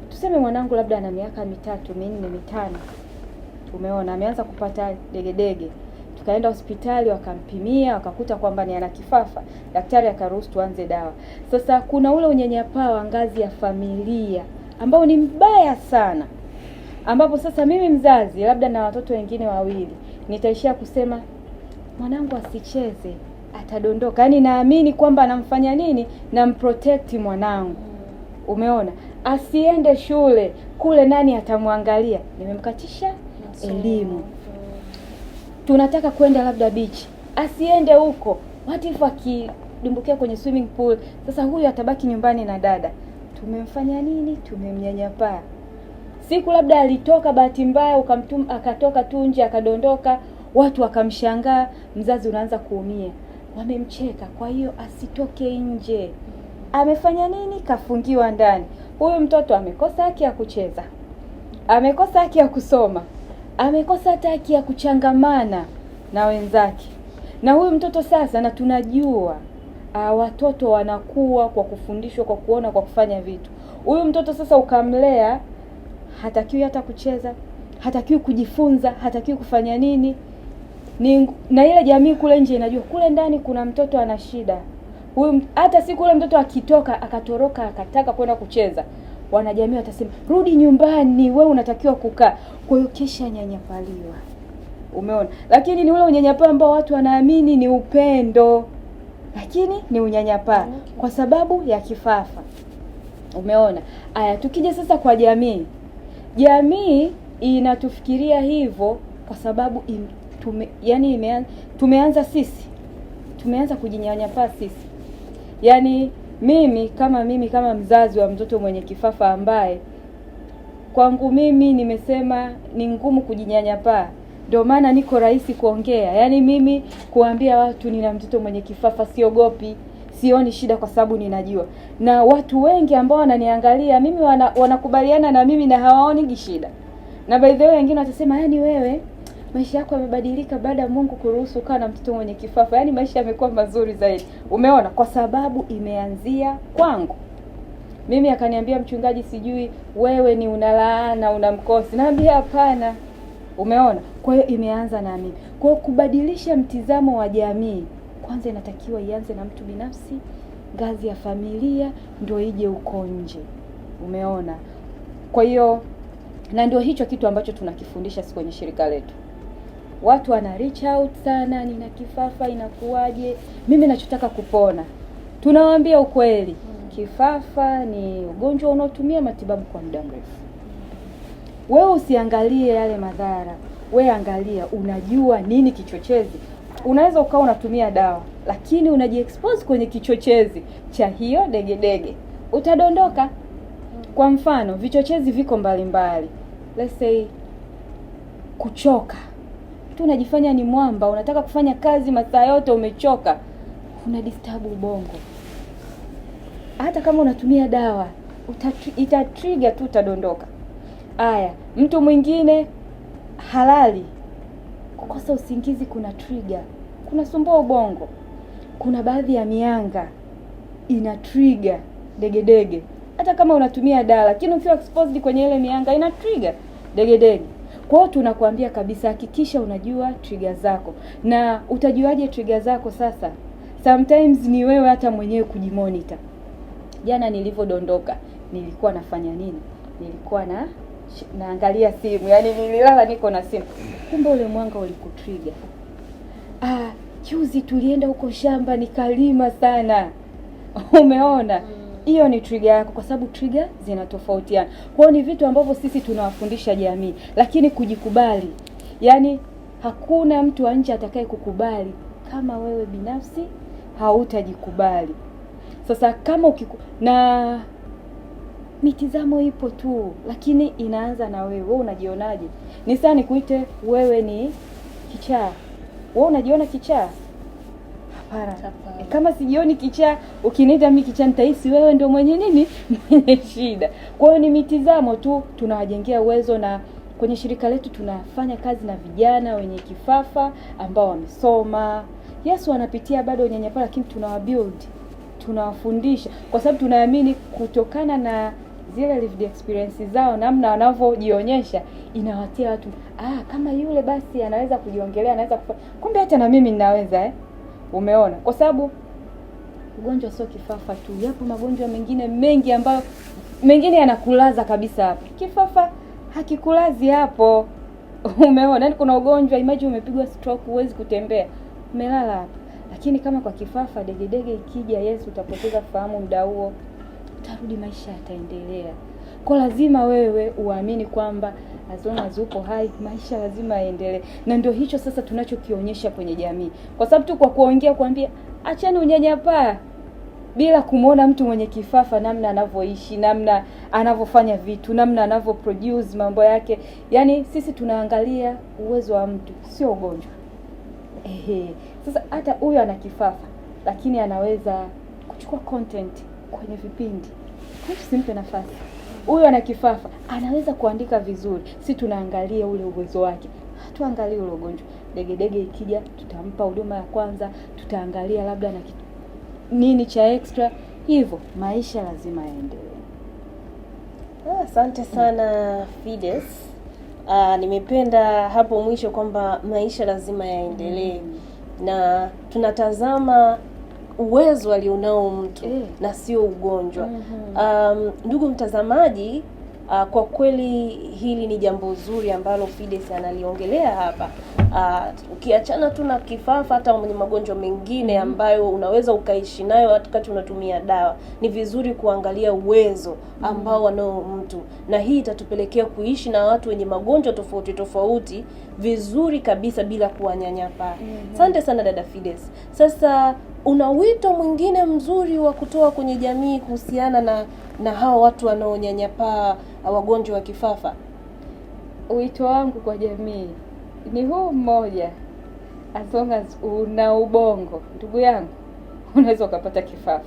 Tuseme mwanangu labda ana miaka 3, 4, 5. Umeona, ameanza kupata degedege. Tukaenda hospitali, wakampimia, wakakuta kwamba ni ana kifafa. Daktari akaruhusu tuanze dawa. Sasa kuna ule unyanyapaa wa ngazi ya familia ambao ni mbaya sana. Ambapo sasa mimi mzazi labda na watoto wengine 2 nitaishia kusema mwanangu asicheze, atadondoka. Yaani naamini kwamba anamfanya nini? Namprotect mwanangu. Umeona? Asiende shule, kule nani atamwangalia? Nimemkatisha elimu. Tunataka kwenda labda beach, asiende huko. What if akidumbukia kwenye swimming pool? Sasa huyu atabaki nyumbani na dada. Tumemfanya nini? Tumemnyanyapaa. Siku labda alitoka bahati mbaya, akatoka tu nje akadondoka, watu wakamshangaa, mzazi unaanza kuumia. Wamemcheka, kwa hiyo asitoke nje. Amefanya nini? Kafungiwa ndani. Huyu mtoto amekosa haki ya kucheza, amekosa haki ya kusoma, amekosa hata haki ya kuchangamana na wenzake. Na huyu mtoto sasa, na tunajua watoto wanakuwa kwa kufundishwa, kwa kuona, kwa kufanya vitu. Huyu mtoto sasa ukamlea, hatakiwi hata kucheza, hatakiwi kujifunza, hatakiwi kufanya nini. Na ile jamii kule nje inajua kule ndani kuna mtoto ana shida. Huyu hata siku ule mtoto akitoka, akatoroka, akataka kwenda kucheza, wanajamii watasema rudi nyumbani, wewe unatakiwa kukaa. Kwa hiyo kesha nyanyapaliwa. Umeona? Lakini ni ule unyanyapaa ambao watu wanaamini ni upendo, lakini ni unyanyapaa kwa sababu ya kifafa. Umeona? Aya, tukija sasa kwa jamii. Jamii inatufikiria hivyo kwa sababu tumeanza sisi. Tumeanza kujinyanyapaa sisi. Yaani mimi kama mzazi wa mtoto mwenye kifafa ambaye kwangu mimi nimesema ni ngumu kujinyanyapaa, ndio maana niko rahisi kuongea. Yaani mimi kuambia watu nina mtoto mwenye kifafa siogopi. sioni shida kwa sababu ninajua. Na watu wengi ambao wananiangalia mimi wanakubaliana na mimi na hawaoni shida. Na by the way wengine watasema yani wewe maisha yako yamebadilika baada ya Mungu kuruhusu ukawa na mtoto mwenye kifafa. Yani maisha yamekuwa mazuri zaidi. Umeona? Kwa sababu imeanzia kwangu. Mimi akaniambia mchungaji, sijui wewe ni unalaana unamkosi. Naambia hapana. Umeona? Kwa hiyo imeanza na mimi. Kwa hiyo kubadilisha mtizamo wa jamii, kwanza inatakiwa ianze na mtu binafsi, ngazi ya familia, ndio ije uko nje. Umeona? Kwa hiyo na ndio hicho kitu ambacho tunakifundisha sisi kwenye shirika letu. Watu wana reach out sana, nina kifafa inakuwaje? Mimi nachotaka kupona. Tunawaambia ukweli. Kifafa ni ugonjwa unaotumia matibabu kwa muda mrefu. Wewe usiangalie yale madhara. Wewe angalia unajua nini kichochezi. Unaweza ukawa unatumia dawa, lakini unajiexpose kwenye kichochezi cha hiyo degedege. Utadondoka. Kwa mfano, vichochezi viko mbalimbali. Let's say kuchoka. Tu unajifanya ni mwamba, unataka kufanya kazi masaa yote umechoka. Una disturb ubongo. Hata kama unatumia dawa, itatrigger tu utadondoka. Aya, mtu mwingine halali. Kukosa usingizi kuna trigger. Kuna sumbua ubongo. Kuna baadhi ya mianga ina trigger degedege. Hata kama unatumia dawa, lakini ukiwa exposed kwenye ile mianga ina trigger degedege. Kwa hiyo tunakuambia kabisa hakikisha unajua trigger zako. Na utajuaje trigger zako sasa? Sometimes ni wewe hata mwenyewe kujimonitor. Jana nilivyodondoka, nilikuwa nafanya nini? Nilikuwa naangalia simu. Yaani nililala niko na simu. Kumbe ule mwanga ulikutrigger. Juzi tulienda huko shamba nikalima sana. Umeona? Hiyo ni trigger yako, kwa sababu trigger zinatofautiana. Kwa hiyo ni vitu ambavyo sisi tunawafundisha jamii, lakini kujikubali. Yaani hakuna mtu wa nje atakaye kukubali kama wewe binafsi hautajikubali. Sasa kama na mitizamo ipo tu, lakini inaanza na wewe. Wewe unajionaje? Ni sana nikuite wewe ni kichaa. Wewe unajiona kichaa? Hapana. Kama sijioni kichaa, ukiniita mimi kichaa nitahisi wewe ndio mwenye nini? Mwenye shida. Kwa hiyo ni mitizamo tu, tunawajengea uwezo. Na kwenye shirika letu tunafanya kazi na vijana wenye kifafa ambao wamesoma. Yesu wanapitia bado unyanyapaa, lakini tunawabuild, tunawafundisha kwa sababu tunaamini kutokana na zile lived experiences zao, namna wanavyojionyesha inawatia watu kama yule basi anaweza kujiongelea, anaweza kufanya, kumbe hata na mimi ninaweza. Umeona? Kwa sababu ugonjwa sio kifafa tu, yapo magonjwa mengine mengi ambayo mengine yanakulaza kabisa hapo. Kifafa hakikulazi hapo. Umeona? Yaani kuna ugonjwa, imagine umepigwa stroke, huwezi kutembea, umelala hapo. Lakini kama kwa kifafa degedege ikija, Yesu utapoteza fahamu muda huo, utarudi, maisha yataendelea. Kwa lazima wewe uamini kwamba as long as upo hai, maisha lazima yaendelee. Na ndio hicho sasa tunachokionyesha kwenye jamii. Kwa sababu tu kwa kuongea kuambia acheni unyanyapaa, bila kumuona mtu mwenye kifafa namna anavyoishi, namna anavyofanya vitu, namna anavyoproduce mambo yake. Yaani sisi tunaangalia uwezo wa mtu, sio ugonjwa. Sasa hata huyo ana kifafa, lakini anaweza kuchukua content kwenye vipindi. Kwa hiyo simpe nafasi. Huyo ana kifafa, anaweza kuandika vizuri. Sisi tunaangalia ule uwezo wake. Hatuangalie ule ugonjwa. Degedege ikija, tutampa huduma ya kwanza, tutaangalia labda na kitu nini cha extra. Hivyo maisha lazima yaendelee. Asante sana Fides. Nimependa hapo mwisho kwamba maisha lazima yaendelee. Na tunatazama uwezo alionao mtu na sio ugonjwa. Ndugu mtazamaji, kwa kweli hili ni jambo zuri ambalo Fides analiongelea hapa. Ukiachana tu na kifafa, hata mwenye magonjwa mengine ambayo unaweza ukaishi nayo wakati unatumia dawa, ni vizuri kuangalia uwezo ambao wanao mtu, na hii itatupelekea kuishi na watu wenye magonjwa tofauti tofauti vizuri kabisa bila kuwanyanyapaa. Asante sana dada Fides. Sasa una wito mwingine mzuri wa kutoa kwenye jamii kuhusiana na hao watu wanaonyanyapaa wagonjwa wa kifafa? Wito wangu kwa jamii ni huu mmoja. As long as una ubongo, ndugu yangu, unaweza ukapata kifafa.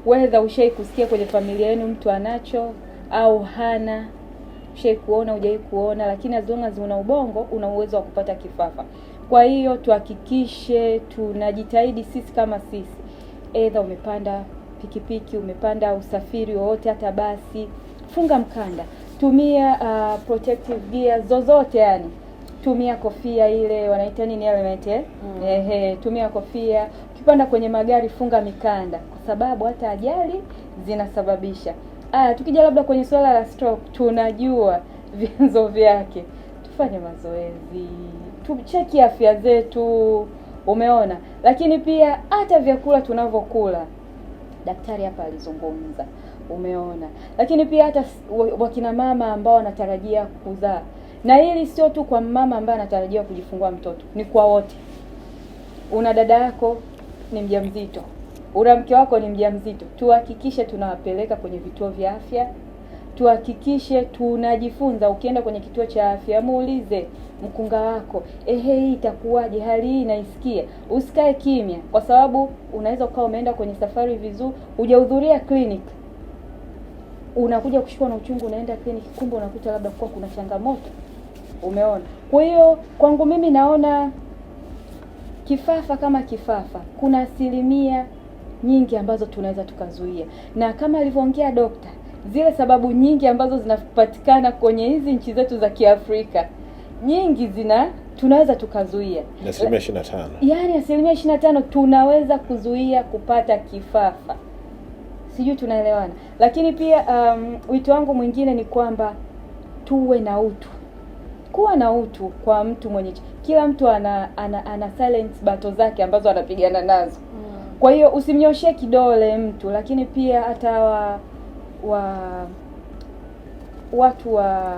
Whether ushai kusikia kwenye familia yenu mtu anacho au hana, ushai kuona hujai kuona, lakini as long as una ubongo una uwezo wa kupata kifafa. Kwa hiyo tuhakikishe tunajitahidi sisi kama sisi, either umepanda pikipiki, umepanda usafiri wowote, hata basi, funga mkanda, tumia protective gear zozote, yani tumia kofia ile wanaita nini helmet, tumia kofia. Ukipanda kwenye magari funga mikanda, kwa sababu hata ajali zinasababisha. Tukija labda kwenye swala la stroke, tunajua vyanzo vyake. Tufanye mazoezi, tucheki afya zetu, umeona. Lakini pia hata vyakula tunavyokula, daktari hapa alizungumza, umeona. Lakini pia hata wakina mama ambao wanatarajia kuzaa, na hili sio tu kwa mama ambaye anatarajia kujifungua mtoto, ni kwa wote. Una dada yako ni mjamzito, una mke wako ni mjamzito, tuhakikishe tunawapeleka kwenye vituo vya afya. Tuhakikishe tunajifunza. Ukienda kwenye kituo cha afya, muulize mkunga wako, hii itakuwaje, hali hii naisikia. Usikae kimya, kwa sababu unaweza ukawa umeenda kwenye safari vizuri, hujahudhuria clinic, unakuja kushikwa na uchungu, unaenda clinic, kumbe unakuta labda kwa kuna changamoto, umeona. Kwa hiyo kwangu mimi naona kifafa kama kifafa, kuna asilimia nyingi ambazo tunaweza tukazuia, na kama alivyoongea dokta, zile sababu nyingi ambazo zinapatikana kwenye hizi nchi zetu za Kiafrika, nyingi tunaweza tukazuia. Asilimia 25. Yaani asilimia 25 tunaweza kuzuia kupata kifafa. Sijui tunaelewana. Lakini pia wito wangu mwingine ni kwamba tuwe na utu. Kuwa na utu kwa mtu mwenye, kila mtu ana silent battle zake ambazo anapigana nazo. Kwa hiyo usimnyoshie kidole mtu, lakini pia hata watu wa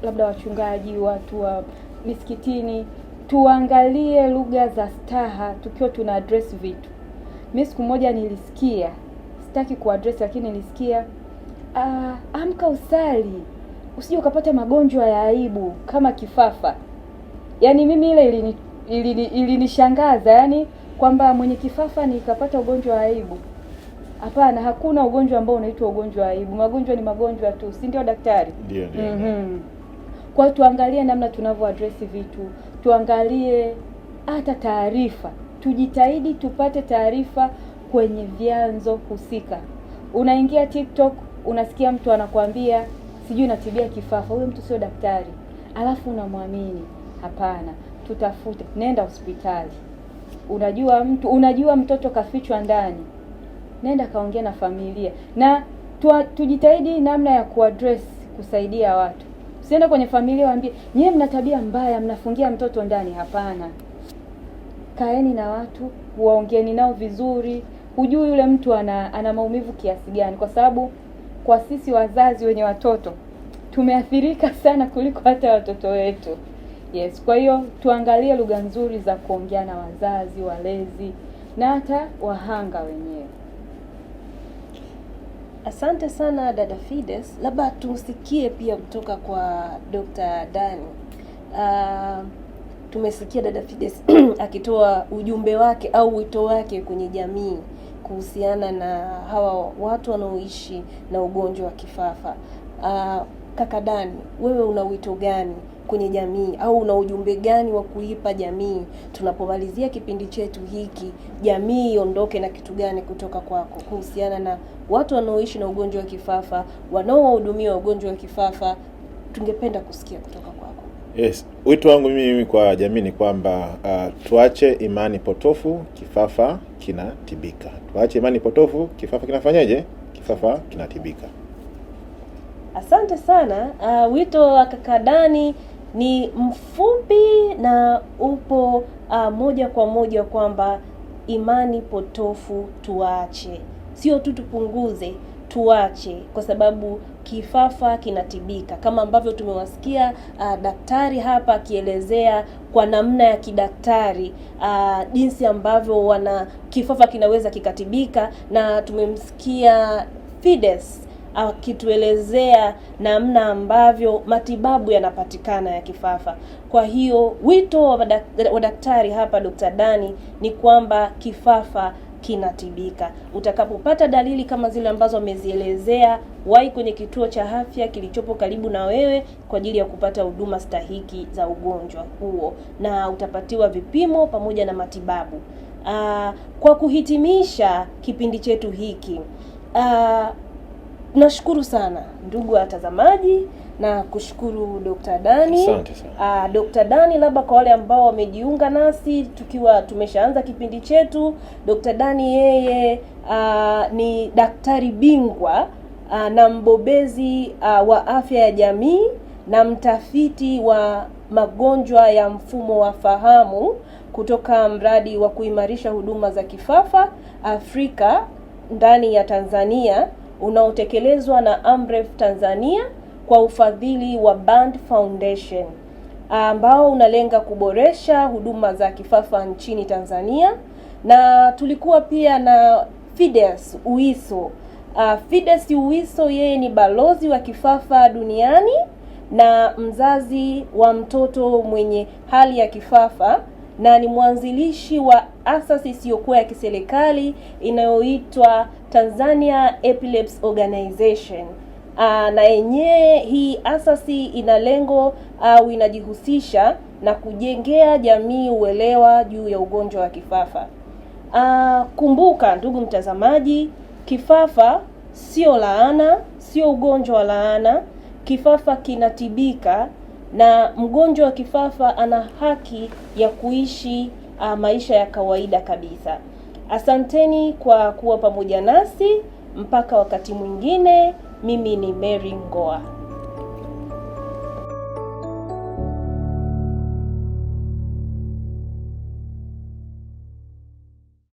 labda wachungaji, watu wa misikitini, tuangalie lugha za staha tukiwa tuna address vitu. Mimi siku moja nilisikia, sitaki kuaddress, lakini nilisikia amka usali, usije ukapata magonjwa ya aibu kama kifafa. Yaani mimi ile ilinishangaza, yani kwamba mwenye kifafa nikapata ugonjwa wa aibu. Hapana, hakuna ugonjwa ambao unaitwa ugonjwa wa aibu. Magonjwa ni magonjwa tu, si ndio daktari? Ndio. Kwa tuangalie namna tunavyo address vitu, tuangalie hata taarifa. Tujitahidi tupate taarifa kwenye vyanzo husika. Unaingia TikTok, unasikia mtu anakuambia sijui natibia kifafa, huyo mtu sio daktari, alafu unamwamini. Hapana, tutafute, nenda hospitali. Unajua mtoto kafichwa ndani, nenda kaongea na familia. Na tujitahidi namna ya kuaddress, kusaidia watu. Usiende kwenye familia waambie, "Nyie mna tabia mbaya, mnafungia mtoto ndani." Hapana. Kaeni na watu, waongeeni nao vizuri. Hujui yule mtu ana maumivu kiasi gani, kwa sababu kwa sisi wazazi wenye watoto tumeathirika sana kuliko hata watoto wetu. Yes, kwa hiyo tuangalie lugha nzuri za kuongea na wazazi, walezi na hata wahanga wenyewe. Asante sana dada Fides. Labda tusikie pia kutoka kwa Dr. Dani. Tumesikia dada Fides akitoa ujumbe wake au wito wake kwenye jamii kuhusiana na hawa watu wanaoishi na ugonjwa wa kifafa. Kaka Dani, wewe una wito gani kwenye jamii au una ujumbe gani wa kuipa jamii tunapomalizia kipindi chetu hiki? Jamii iondoke na kitu gani kutoka kwako kuhusiana na watu wanaoishi na ugonjwa wa kifafa, wanaowahudumia ugonjwa wa kifafa? Tungependa kusikia kutoka kwako. Yes, wito wangu mimi kwa jamii ni kwamba tuache imani potofu, kifafa kinatibika. Tuache imani potofu, kifafa kinafanyaje? Kifafa kinatibika. Asante sana. Wito wa kaka Dani ni mfupi na upo moja kwa moja kwamba imani potofu tuache. Sio tu tupunguze, tuache, kwa sababu kifafa kinatibika. Kama ambavyo tumewasikia daktari hapa akielezea kwa namna ya kidaktari jinsi ambavyo kifafa kinaweza kikatibika, na tumemsikia Fides akituelezea namna ambavyo matibabu yanapatikana ya kifafa. Kwa hiyo wito wa daktari hapa Dr. Dani ni kwamba kifafa kinatibika. Utakapopata dalili kama zile ambazo amezielezea, wahi kwenye kituo cha afya kilichopo karibu na wewe kwa ajili ya kupata huduma stahiki za ugonjwa huo, na utapatiwa vipimo pamoja na matibabu. Kwa kuhitimisha kipindi chetu hiki, nashukuru sana ndugu watazamaji na kushukuru Dr. Dani. Asante sana. Dr. Dani, labda kwa wale ambao wamejiunga nasi tukiwa tumeshaanza kipindi chetu, Dr. Dani yeye ni daktari bingwa na mbobezi wa afya ya jamii na mtafiti wa magonjwa ya mfumo wa fahamu kutoka mradi wa kuimarisha huduma za kifafa Afrika ndani ya Tanzania unaotekelezwa na Amref Tanzania kwa ufadhili wa Band Foundation, ambao unalenga kuboresha huduma za kifafa nchini Tanzania. Na tulikuwa pia na Fides Uwiso. Fides Uwiso yeye ni balozi wa kifafa duniani na mzazi wa mtoto mwenye hali ya kifafa, na ni mwanzilishi wa asasi isiyokuwa ya kiserikali inayoitwa Tanzania Epilepsy Organization. Na yenyewe hii asasi ina lengo au inajihusisha na kujengea jamii uelewa juu ya ugonjwa wa kifafa. Kumbuka ndugu mtazamaji, kifafa sio laana, sio ugonjwa wa laana. Kifafa kinatibika na mgonjwa wa kifafa ana haki ya kuishi maisha ya kawaida kabisa. Asanteni kwa kuwa pamoja nasi mpaka wakati mwingine. Mimi ni Mary Ngoa.